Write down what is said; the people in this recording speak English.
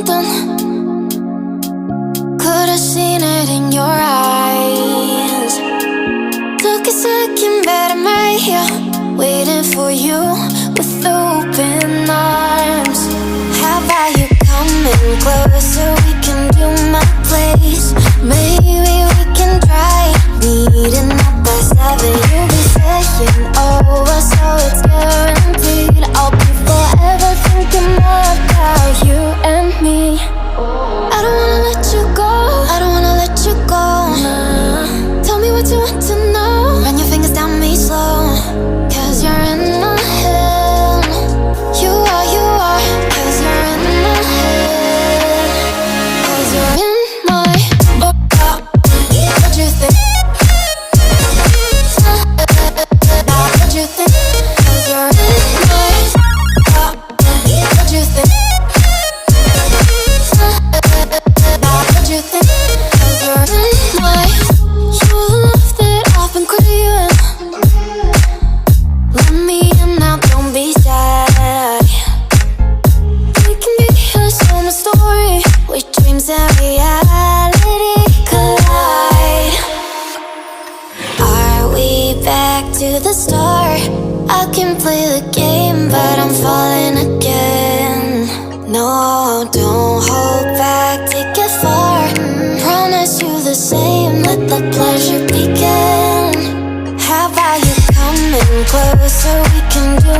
something. Could've seen it in your eyes. Took a second, but I'm right here, waiting for you with open arms. How about you coming closer? We can do my place. Maybe we can try meeting up by 7. You'll be saying over, so it's guaranteed. I'll be forever thinking more about you and me. I don't wanna let you go, I don't wanna let you go. Nah. Tell me what you want to know. Run your fingers down me slow, 'cause you're in my head. You are, 'cause you're in my head. 'Cause you're in my what you think? What you think? 'Cause you're in my what you think? What you think? 'Cause you're in my you love that I've been craving. Let me in now, don't be shy. We can be here, so my story, where dreams and reality collide. Are we back to the start? I can play the game, but I'm falling again. No, don't hold back, take it far. Promise you the same, let the pleasure begin. How about you coming closer? We can do